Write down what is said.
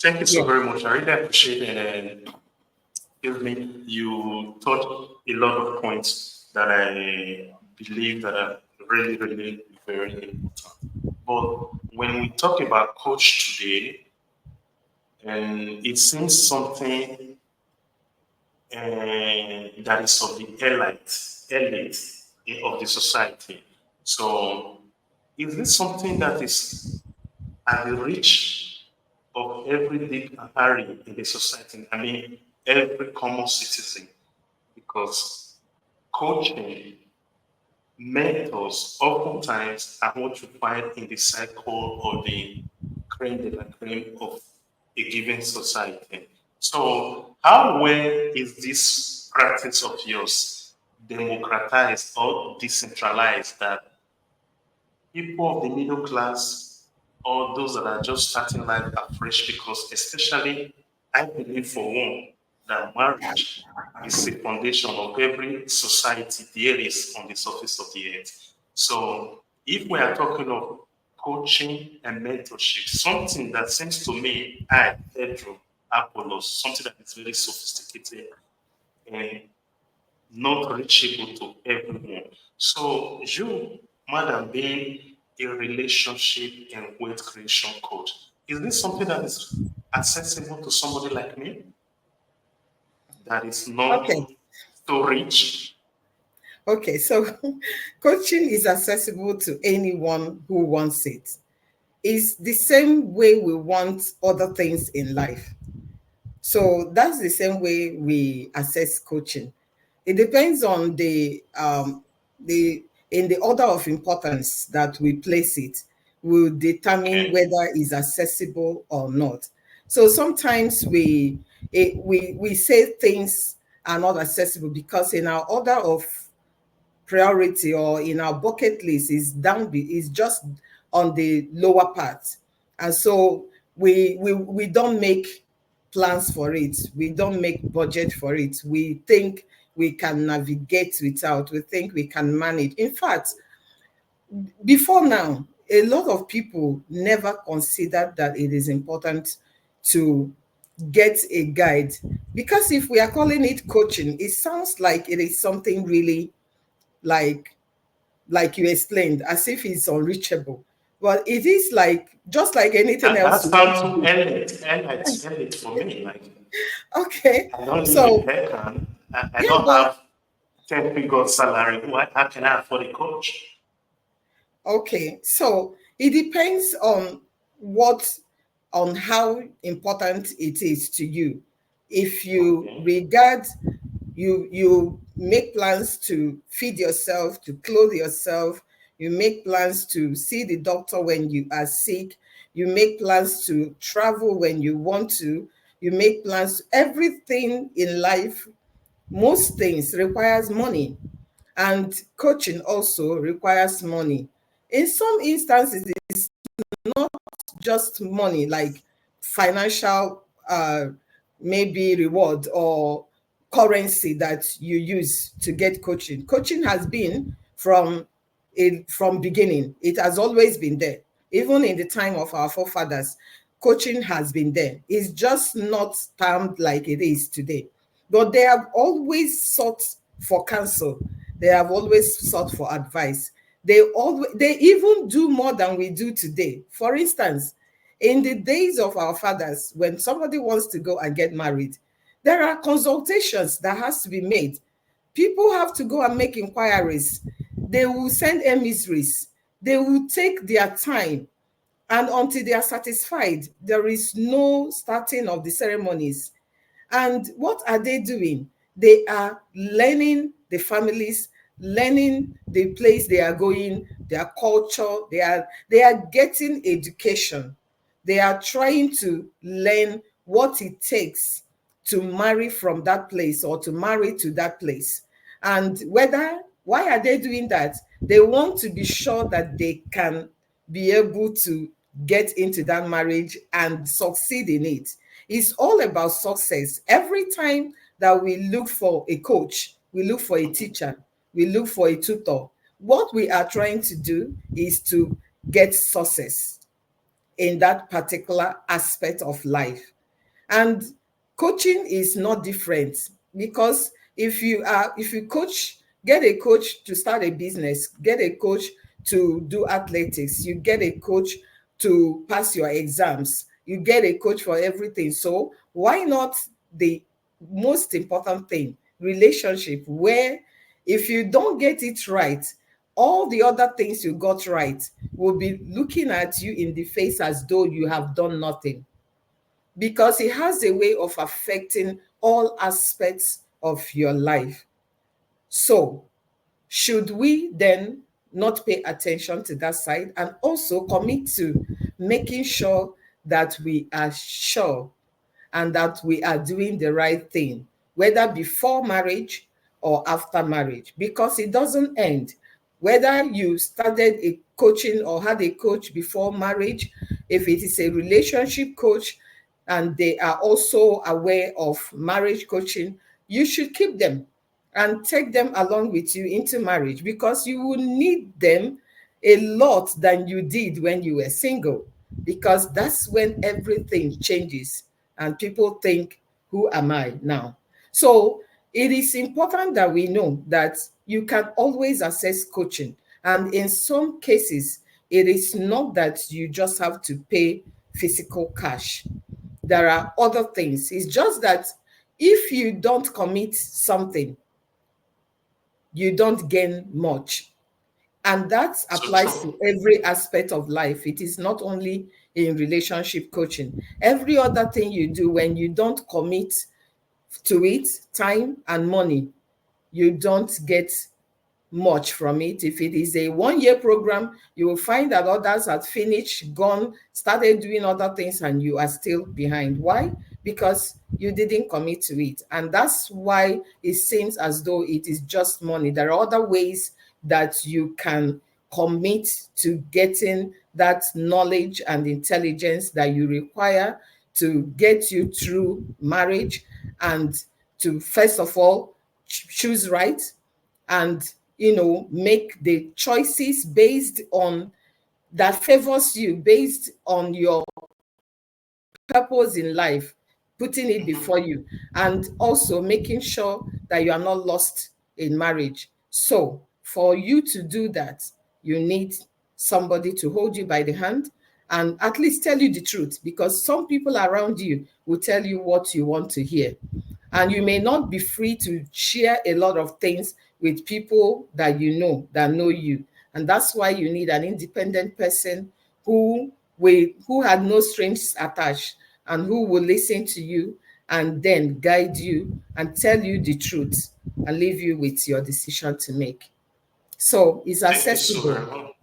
Thank you so Yeah. very much. I really appreciate it. And you taught a lot of points that I believe that are really, really very important. But when we talk about coach today, and it seems something that is of the elite of the society. So, is this something that is at the reach of every Dick and Harry in the society? I mean, every common citizen, because coaching mentors oftentimes are what you find in the cycle or the creme de la creme of a given society. So, how well is this practice of yours democratized or decentralized that people of the middle class or those that are just starting life afresh? Because, especially, I believe for one, that marriage is the foundation of every society there is on the surface of the earth. So, if we are talking of coaching and mentorship, something that seems to me, Pedro, Apollos, something that is very sophisticated and not reachable to everyone. So, you, madam, being a relationship and wealth creation coach, is this something that is accessible to somebody like me that is not Okay. so rich? Okay. So coaching is accessible to anyone who wants it. It's the same way we want other things in life. So that's the same way we assess coaching. It depends on the in the order of importance that we place it will determine Okay. whether it's accessible or not. So sometimes we say things are not accessible because in our order of priority or in our bucket list is just on the lower part, and so we don't make plans for it, we don't make budget for it, we think we can navigate without, we think we can manage. In fact, before now, a lot of people never considered that it is important to get a guide, because if we are calling it coaching, it sounds like it is something really like you explained, as if it's unreachable. But it is like just like anything That else you want sounds to do. elite for me. Like, Okay. I don't live in So Peckham. I yeah, don't but have 10 figure salary. How can I afford a coach? okay. So it depends on what on how important it is to you. If you Okay. regard you make plans to feed yourself, to clothe yourself, you make plans to see the doctor when you are sick, you make plans to travel when you want to, you make plans, everything in life, most things requires money, and coaching also requires money. In some instances it's not just money, like financial maybe reward or currency that you use to get coaching. Coaching has been from beginning. It has always been there. Even in the time of our forefathers, coaching has been there. It's just not termed like it is today. But they have always sought for counsel. They have always sought for advice. They even do more than we do today. For instance, in the days of our fathers, when somebody wants to go and get married, there are consultations that has to be made. People have to go and make inquiries. They will send emissaries. They will take their time, and until they are satisfied, there is no starting of the ceremonies. And what are they doing? They are learning the families, learning the place they are going, their culture. They are getting education. They are trying to learn what it takes to marry from that place or to marry to that place. And why are they doing that? They want to be sure that they can be able to get into that marriage and succeed in it. It's all about success. Every time that we look for a coach, we look for a teacher, we look for a tutor, what we are trying to do is to get success. in that particular aspect of life. And coaching is not different, because if you coach, get a coach to start a business, get a coach to do athletics, you get a coach to pass your exams, you get a coach for everything. So why not the most important thing, relationship, where if you don't get it right, all the other things you got right will be looking at you in the face as though you have done nothing, because it has a way of affecting all aspects of your life. So, should we then not pay attention to that side and also commit to making sure that we are sure and that we are doing the right thing, whether before marriage or after marriage, because it doesn't end. Whether you started a coaching or had a coach before marriage, if it is a relationship coach and they are also aware of marriage coaching, you should keep them and take them along with you into marriage, because you will need them a lot than you did when you were single, because that's when everything changes and people think, who am I now? So it is important that we know that you can always access coaching. And in some cases, it is not that you just have to pay physical cash. There are other things. It's just that if you don't commit something, you don't gain much. And that So applies true. to every aspect of life. It is not only in relationship coaching. Every other thing you do, when you don't commit to it, time and money, you don't get much from it. If it is a 1-year program, you will find that others have finished, gone, started doing other things, and you are still behind. Why? Because you didn't commit to it. And that's why it seems as though it is just money. There are other ways that you can commit to getting that knowledge and intelligence that you require to get you through marriage, and to, first of all, choose right, and make the choices based on that favors you, based on your purpose in life, putting it before you, and also making sure that you are not lost in marriage. So for you to do that, you need somebody to hold you by the hand and at least tell you the truth, because some people around you will tell you what you want to hear, and you may not be free to share a lot of things with people that that know you. And that's why you need an independent person who had no strings attached, and who will listen to you and then guide you and tell you the truth and leave you with your decision to make. So it's Thank you so very accessible. much.